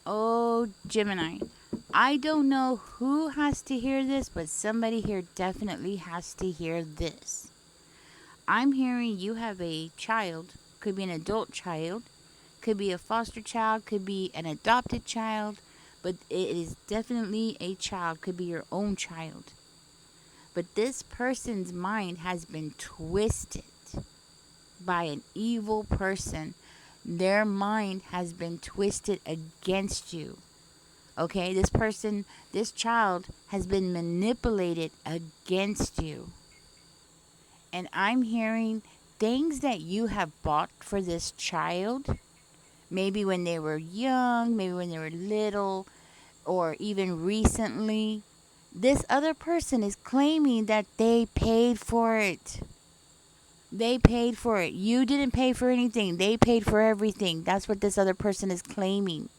Oh, Gemini. I don't know who has to hear this, but somebody here definitely has to hear this. I'm hearing you have a child, could be an adult child, could be a foster child, could be an adopted child, but it is definitely a child, could be your own child. But this person's mind has been twisted by an evil person. Their mind has been twisted against you. Okay, this person, this child has been manipulated against you. And I'm hearing things that you have bought for this child, maybe when they were young, maybe when they were little, or even recently. This other person is claiming that they paid for it. They paid for it. You didn't pay for anything. They paid for everything. That's what this other person is claiming.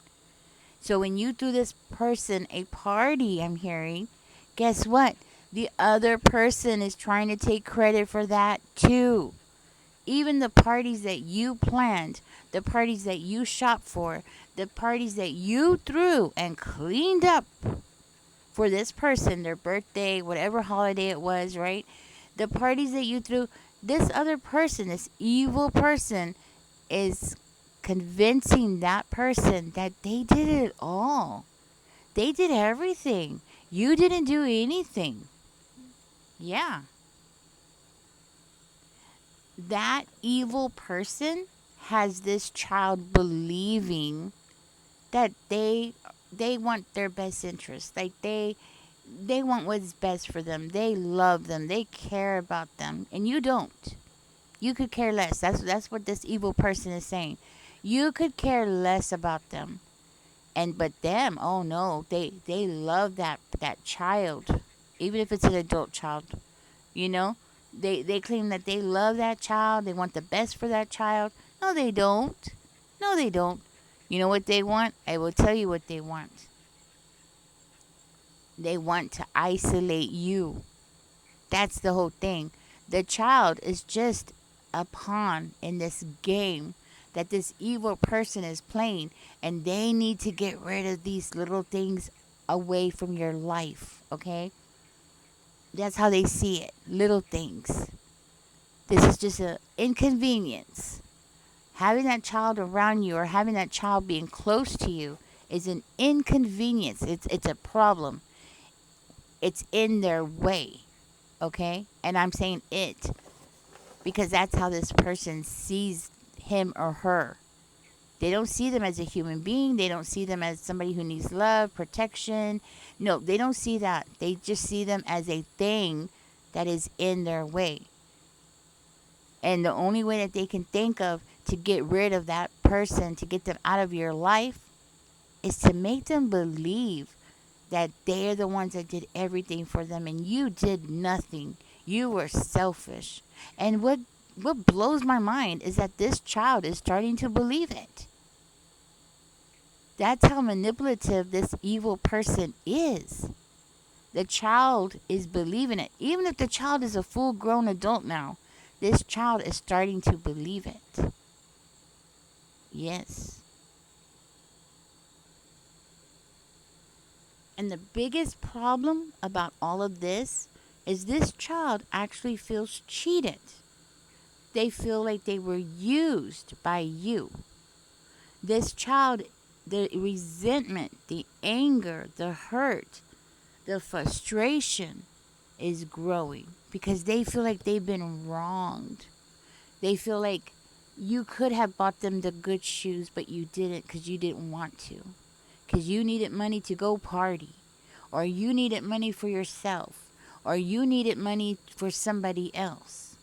So when you threw this person a party, I'm hearing, guess what? The other person is trying to take credit for that too. Even the parties that you planned, the parties that you shopped for, the parties that you threw and cleaned up for this person, their birthday, whatever holiday it was, right? The parties that you threw, this other person, this evil person, is convincing that person that they did it all. They did everything. You didn't do anything. Yeah. That evil person has this child believing that they want their best interest. Like they want what's best for them. They love them. They care about them. And you don't. You could care less. That's what this evil person is saying. You could care less about them. And but them, oh no, they love that child. Even if it's an adult child, you know? They claim that they love that child. They want the best for that child. No, they don't. No, they don't. You know what they want? I will tell you what they want. They want to isolate you. That's the whole thing. The child is just a pawn in this game that this evil person is playing, and they need to get rid of these little things away from your life, okay? That's how they see it. Little things. This is just an inconvenience. Having that child around you or having that child being close to you is an inconvenience. It's a problem. It's in their way, okay? And I'm saying it because that's how this person sees him or her. They don't see them as a human being. They don't see them as somebody who needs love, protection. No, they don't see that. They just see them as a thing that is in their way. And the only way that they can think of to get rid of that person, to get them out of your life, is to make them believe that they're the ones that did everything for them and you did nothing. You were selfish. And what blows my mind is that this child is starting to believe it. That's how manipulative this evil person is. The child is believing it. Even if the child is a full grown adult now, this child is starting to believe it. Yes. And the biggest problem about all of this child actually feels cheated. They feel like they were used by you. This child, the resentment, the anger, the hurt, the frustration is growing because they feel like they've been wronged. They feel like you could have bought them the good shoes, but you didn't because you didn't want to. Because you needed money to go party, or you needed money for yourself, or you needed money for somebody else,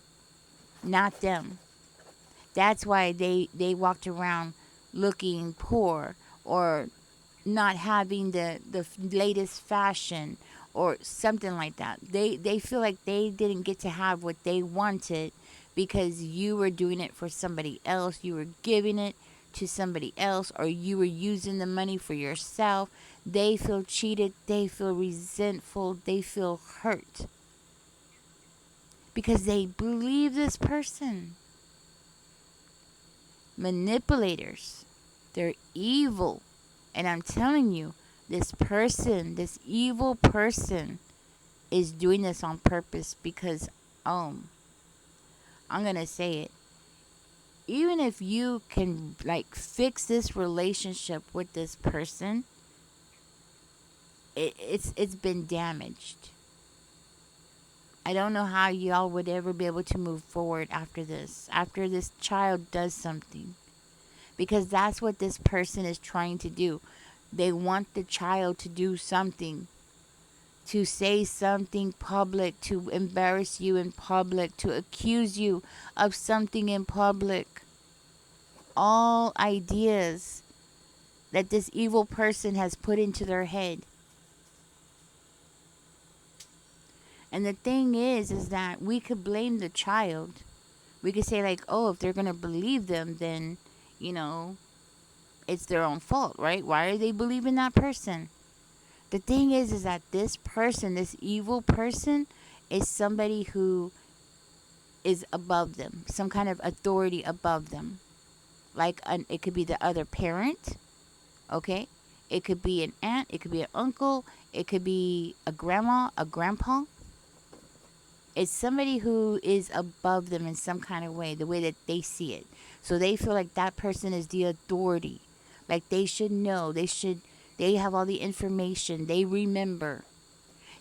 not them. That's why they walked around looking poor or not having the latest fashion or something like that. They feel like they didn't get to have what they wanted because you were doing it for somebody else. You were giving it to somebody else or you were using the money for yourself. They feel cheated, they feel resentful, they feel hurt because they believe this person. Manipulators. They're evil. And I'm telling you, this person, this evil person, is doing this on purpose because, um, I'm gonna say it. Even if you can like fix this relationship with this person, it's been damaged. I don't know how y'all would ever be able to move forward after this child does something. Because that's what this person is trying to do. They want the child to do something, to say something public, to embarrass you in public, to accuse you of something in public. All ideas that this evil person has put into their head. And the thing is that we could blame the child. We could say, like, oh, if they're going to believe them, then, you know, it's their own fault, right? Why are they believing that person? The thing is that this person, this evil person, is somebody who is above them, some kind of authority above them. Like, it could be the other parent, okay? It could be an aunt, it could be an uncle, it could be a grandma, a grandpa. It's somebody who is above them in some kind of way, the way that they see it. So they feel like that person is the authority. Like they should know, they have all the information, they remember.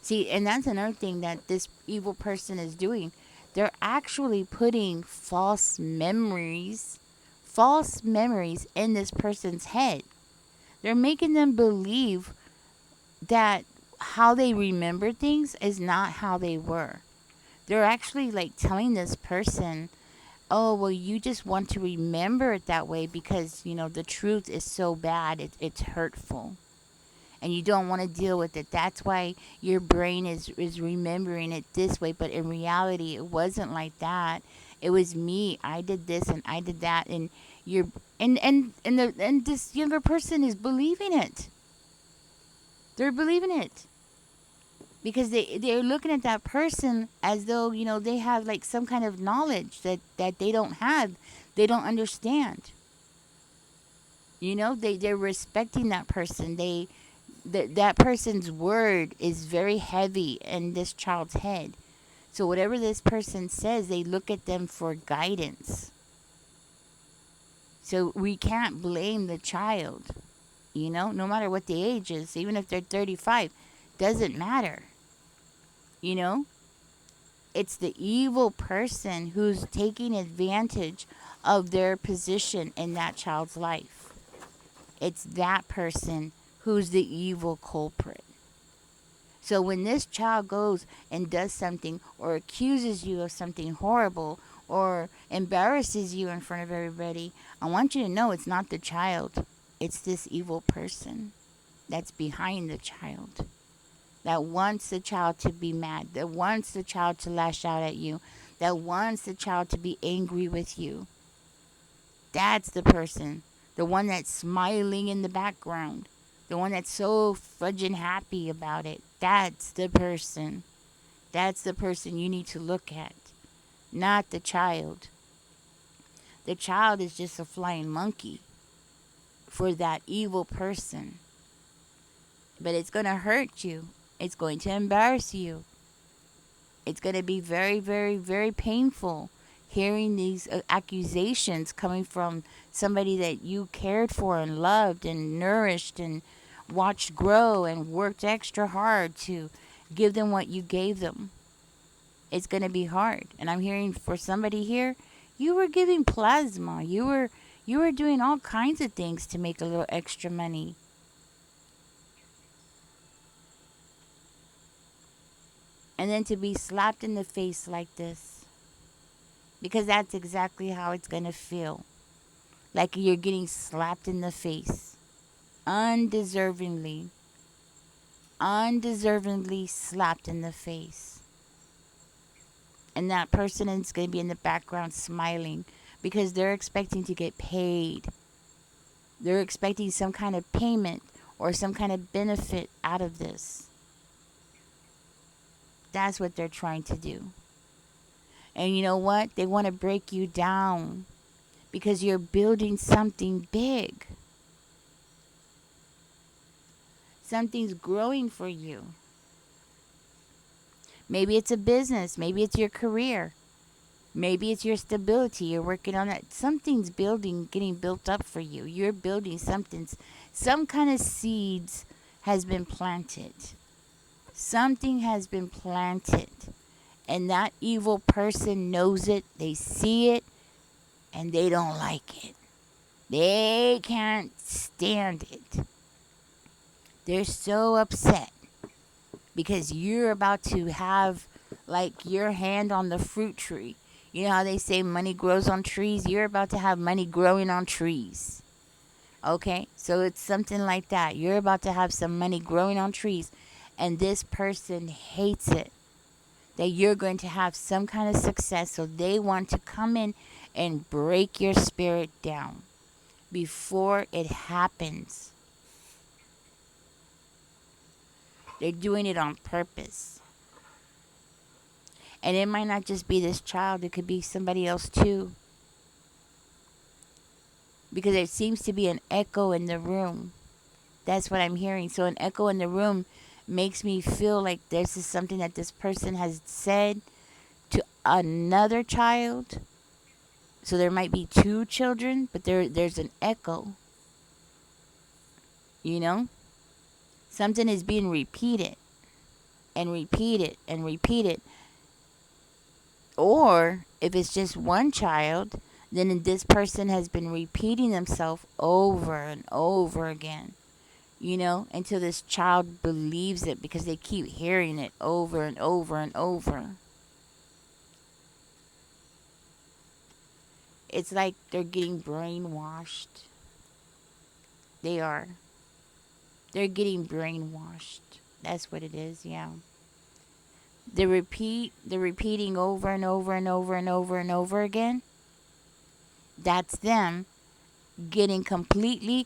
See, and that's another thing that this evil person is doing. They're actually putting false memories in this person's head. They're making them believe that how they remember things is not how they were. They're actually like telling this person, oh, well, you just want to remember it that way because, the truth is so bad, it's hurtful. And you don't want to deal with it. That's why your brain is remembering it this way. But in reality, it wasn't like that. It was me. I did this and I did that. And you're and this younger person is believing it. They're believing it. Because they're looking at that person as though, they have like some kind of knowledge that they don't have. They don't understand. They're respecting that person. That person's word is very heavy in this child's head. So whatever this person says, they look at them for guidance. So we can't blame the child, no matter what the age is, even if they're 35, doesn't matter. It's the evil person who's taking advantage of their position in that child's life. It's that person who's the evil culprit. So when this child goes and does something or accuses you of something horrible or embarrasses you in front of everybody, I want you to know it's not the child. It's this evil person that's behind the child, that wants the child to be mad, that wants the child to lash out at you, that wants the child to be angry with you. That's the person, the one that's smiling in the background, the one that's so fudging happy about it. That's the person. That's the person you need to look at, not the child. The child is just a flying monkey for that evil person. But it's going to hurt you. It's going to embarrass you. It's going to be very, very, very painful hearing these accusations coming from somebody that you cared for and loved and nourished and watched grow and worked extra hard to give them what you gave them. It's going to be hard. And I'm hearing for somebody here, you were giving plasma. You were doing all kinds of things to make a little extra money. And then to be slapped in the face like this. Because that's exactly how it's going to feel. Like you're getting slapped in the face. Undeservingly. Undeservingly slapped in the face. And that person is going to be in the background smiling. Because they're expecting to get paid. They're expecting some kind of payment or some kind of benefit out of this. That's what they're trying to do. And you know what? They want to break you down because you're building something big. something's growing for you. Maybe it's a business. Maybe it's your career. Maybe it's your stability. You're working on that. Something's building, getting built up for you. You're building something. Some kind of seeds has been planted. Something has been planted. And that evil person knows it. They see it. And they don't like it. They can't stand it. They're so upset because you're about to have like your hand on the fruit tree. You know how they say money grows on trees? You're about to have money growing on trees. Okay? So it's something like that. You're about to have some money growing on trees, and this person hates it. That you're going to have some kind of success, so they want to come in and break your spirit down before it happens. They're doing it on purpose. And it might not just be this child, it could be somebody else too. Because there seems to be an echo in the room. That's what I'm hearing. So an echo in the room makes me feel like this is something that this person has said to another child. So there might be two children, but there's an echo. You know? Something is being repeated and repeated and repeated. Or if it's just one child, then this person has been repeating themselves over and over again, you know, until this child believes it because they keep hearing it over and over and over. It's like they're getting brainwashed. They are. They're getting brainwashed. That's what it is, yeah. The repeating over and over and over and over and over again. That's them getting completely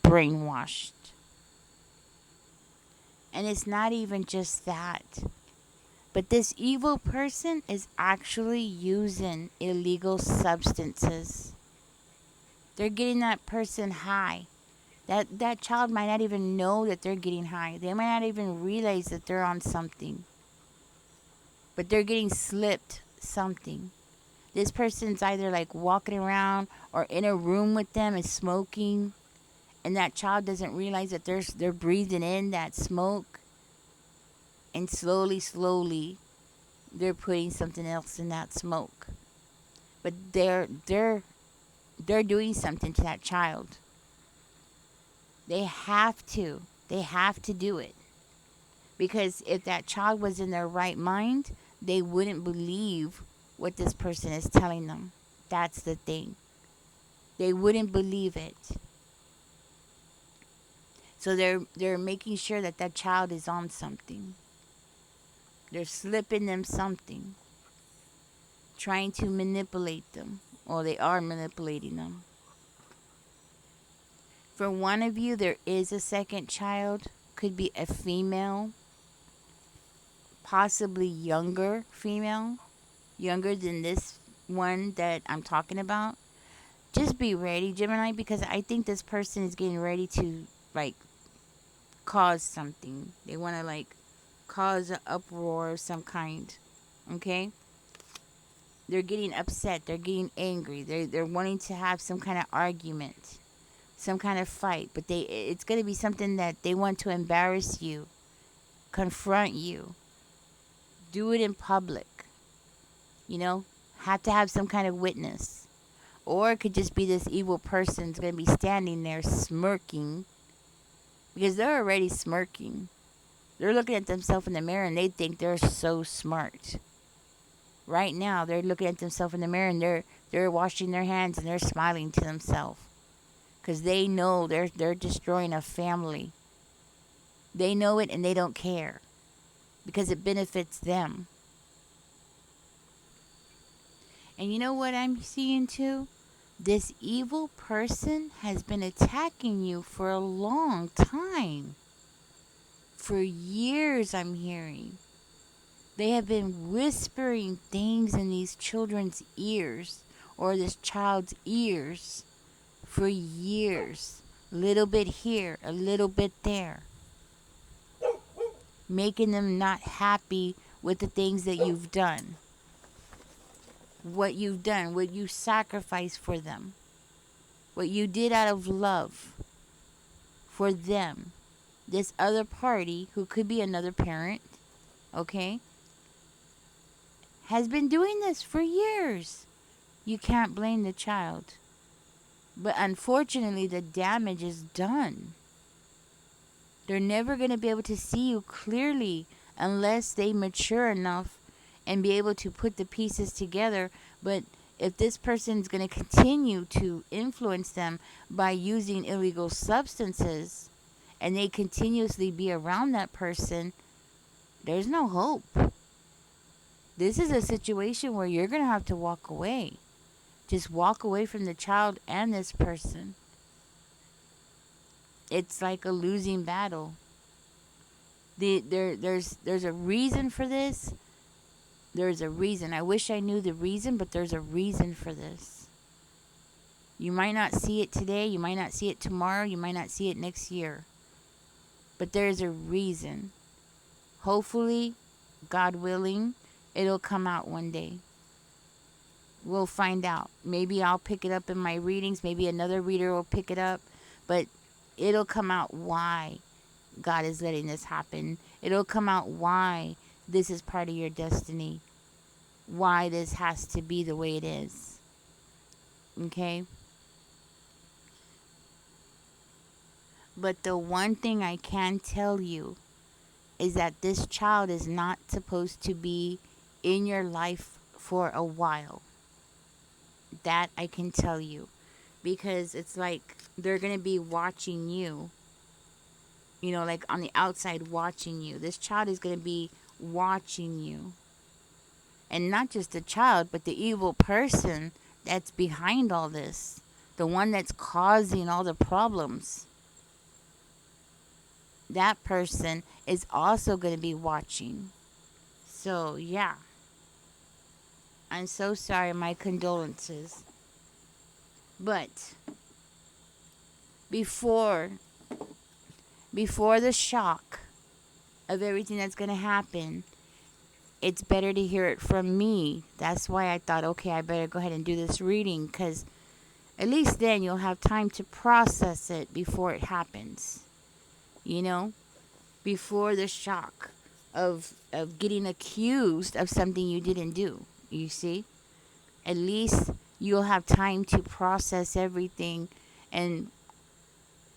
brainwashed. And it's not even just that. But this evil person is actually using illegal substances. They're getting that person high. That child might not even know that they're getting high. They might not even realize that they're on something. But they're getting slipped something. This person's either like walking around or in a room with them and smoking, and that child doesn't realize that they're breathing in that smoke, and slowly they're putting something else in that smoke. But they're doing something to that child. They have to do it. Because if that child was in their right mind, they wouldn't believe what this person is telling them. That's the thing. They wouldn't believe it. So they're making sure that that child is on something. They're slipping them something. Trying to manipulate them. Or they are manipulating them. For one of you, there is a second child. Could be a female. Possibly younger female. Younger than this one that I'm talking about. Just be ready, Gemini, because I think this person is getting ready to, like, cause something. They want to, like, cause an uproar of some kind. Okay? They're getting upset. They're getting angry. They're wanting to have some kind of argument. Some kind of fight. But it's going to be something that they want to embarrass you. Confront you. Do it in public. You know? Have to have some kind of witness. Or it could just be this evil person's going to be standing there smirking. Because they're already smirking. They're looking at themselves in the mirror and they think they're so smart. Right now, they're looking at themselves in the mirror and they're washing their hands and they're smiling to themselves. Because they know they're destroying a family. They know it and they don't care. Because it benefits them. And you know what I'm seeing too? This evil person has been attacking you for a long time. For years, I'm hearing. They have been whispering things in these children's ears or this child's ears for years. A little bit here, a little bit there. making them not happy with the things that you've done. What you've done, what you sacrificed for them, what you did out of love for them. This other party, who could be another parent, okay, has been doing this for years. You can't blame the child. But unfortunately, the damage is done. They're never going to be able to see you clearly unless they mature enough and be able to put the pieces together. But if this person is going to continue to influence them by using illegal substances, and they continuously be around that person, there's no hope. This is a situation where you're going to have to walk away. Just walk away from the child and this person. It's like a losing battle. There's a reason for this. There's a reason. I wish I knew the reason, but there's a reason for this. You might not see it today. You might not see it tomorrow. You might not see it next year. But there's a reason. Hopefully, God willing, it'll come out one day. We'll find out. Maybe I'll pick it up in my readings. Maybe another reader will pick it up. But it'll come out why God is letting this happen. It'll come out why this is part of your destiny. Why this has to be the way it is. Okay? But the one thing I can tell you is that this child is not supposed to be in your life for a while. That I can tell you. Because it's like they're going to be watching you. You know, like on the outside watching you. This child is going to be watching you. And not just the child, but the evil person that's behind all this. The one that's causing all the problems. That person is also going to be watching. So, yeah. I'm so sorry. My condolences. But before the shock of everything that's going to happen, it's better to hear it from me. That's why I thought, okay, I better go ahead and do this reading, because at least then you'll have time to process it before it happens. You know, before the shock of getting accused of something you didn't do. You see? At least you'll have time to process everything, and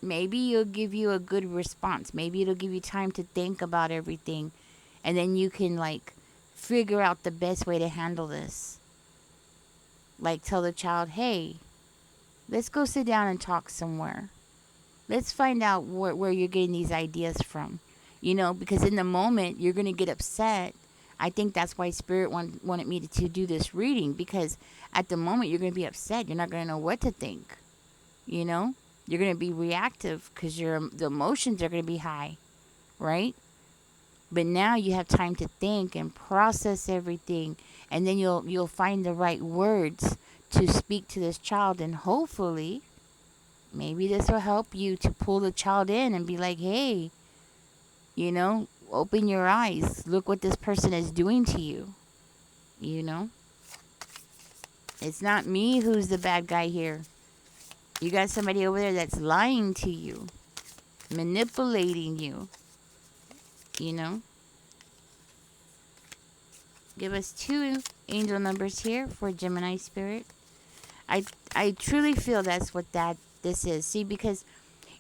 maybe it'll give you a good response. Maybe it'll give you time to think about everything, and then you can like figure out the best way to handle this. Like tell the child, hey, let's go sit down and talk somewhere. Let's find out where you're getting these ideas from. You know, because in the moment, you're going to get upset. I think that's why Spirit wanted me to do this reading. Because at the moment, you're going to be upset. You're not going to know what to think. You know? You're going to be reactive because the emotions are going to be high. Right? But now you have time to think and process everything. And then you'll find the right words to speak to this child. And hopefully, maybe this will help you to pull the child in and be like, hey, you know, open your eyes. Look what this person is doing to you. You know? It's not me who's the bad guy here. You got somebody over there that's lying to you. Manipulating you. You know? Give us 2 angel numbers here for Gemini Spirit. I truly feel that's what this is. See, because,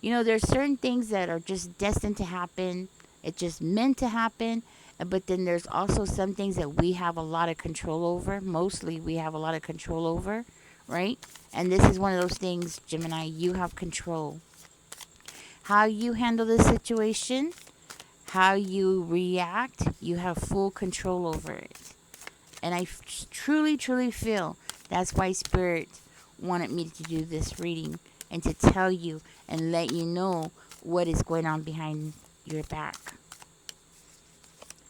you know, there's certain things that are just destined to happen. It's just meant to happen. But then there's also some things that we have a lot of control over. Mostly we have a lot of control over, right? And this is one of those things, Gemini, you have control. How you handle the situation, how you react, you have full control over it. And I truly, truly feel that's why Spirit wanted me to do this reading and to tell you and let you know what is going on behind your back.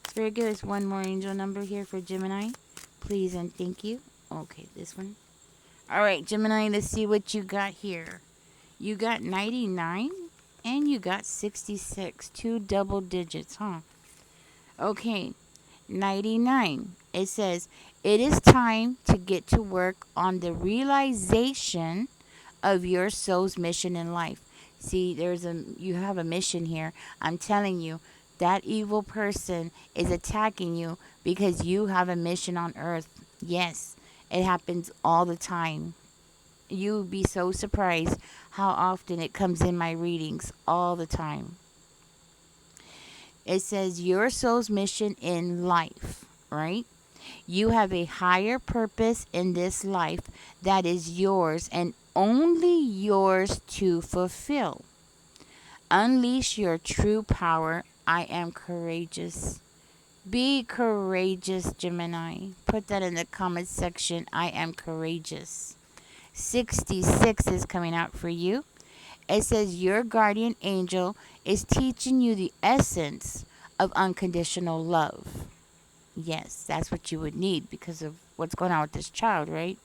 Spirit, give us one more angel number here for Gemini. Please and thank you. Okay, this one. All right, Gemini, let's see what you got here. You got 99 and you got 66. 2 double digits, huh? Okay, 99. It says, it is time to get to work on the realization of your soul's mission in life. See, you have a mission here. I'm telling you, that evil person is attacking you because you have a mission on earth. Yes, it happens all the time. You would be so surprised how often it comes in my readings all the time. It says your soul's mission in life, right? You have a higher purpose in this life that is yours and only yours to fulfill. Unleash your true power. I am courageous. Be courageous, Gemini. Put that in the comment section. I am courageous. 66 is coming out for you. It says your guardian angel is teaching you the essence of unconditional love. Yes, that's what you would need because of what's going on with this child, right?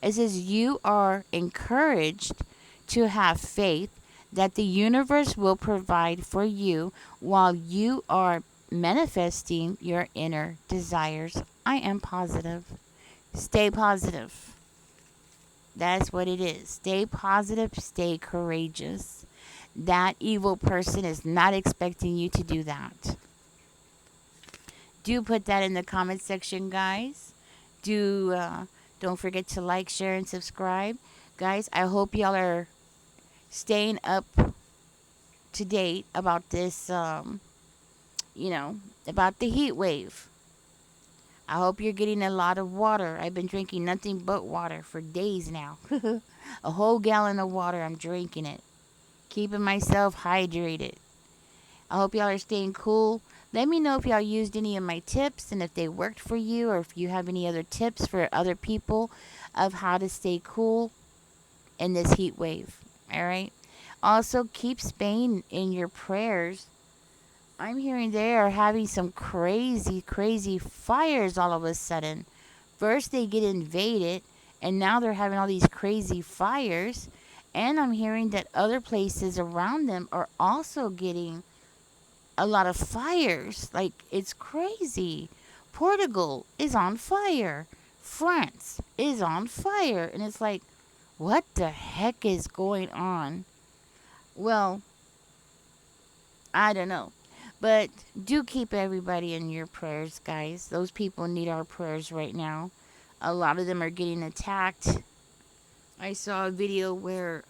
It says you are encouraged to have faith that the universe will provide for you while you are manifesting your inner desires. I am positive. Stay positive. That's what it is. Stay positive, stay courageous. That evil person is not expecting you to do that. Do put that in the comment section, guys. Don't forget to like, share, and subscribe. Guys, I hope y'all are staying up to date about this, about the heat wave. I hope you're getting a lot of water. I've been drinking nothing but water for days now. A whole gallon of water, I'm drinking it. Keeping myself hydrated. I hope y'all are staying cool. Let me know if y'all used any of my tips and if they worked for you or if you have any other tips for other people of how to stay cool in this heat wave. All right. Also, keep Spain in your prayers. I'm hearing they are having some crazy, crazy fires all of a sudden. First, they get invaded, and now they're having all these crazy fires. And I'm hearing that other places around them are also getting a lot of fires. Like, it's crazy. Portugal is on fire. France is on fire. And it's like, what the heck is going on? Well, I don't know. But do keep everybody in your prayers, guys. Those people need our prayers right now. A lot of them are getting attacked. I saw a video where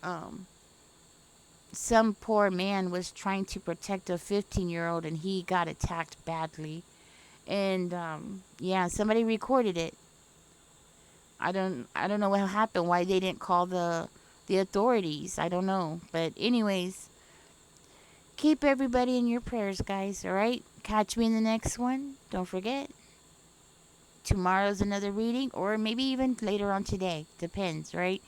some poor man was trying to protect a 15-year-old and he got attacked badly. And yeah, somebody recorded it. I don't know what happened, why they didn't call the authorities. I don't know. But anyways, keep everybody in your prayers, guys, all right? Catch me in the next one. Don't forget. Tomorrow's another reading, or maybe even later on today. Depends, right?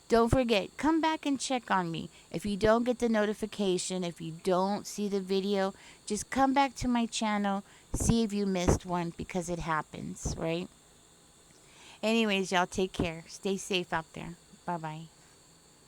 Don't forget, come back and check on me. If you don't get the notification, if you don't see the video, just come back to my channel, see if you missed one, because it happens, right? Anyways, y'all take care. Stay safe out there. Bye-bye.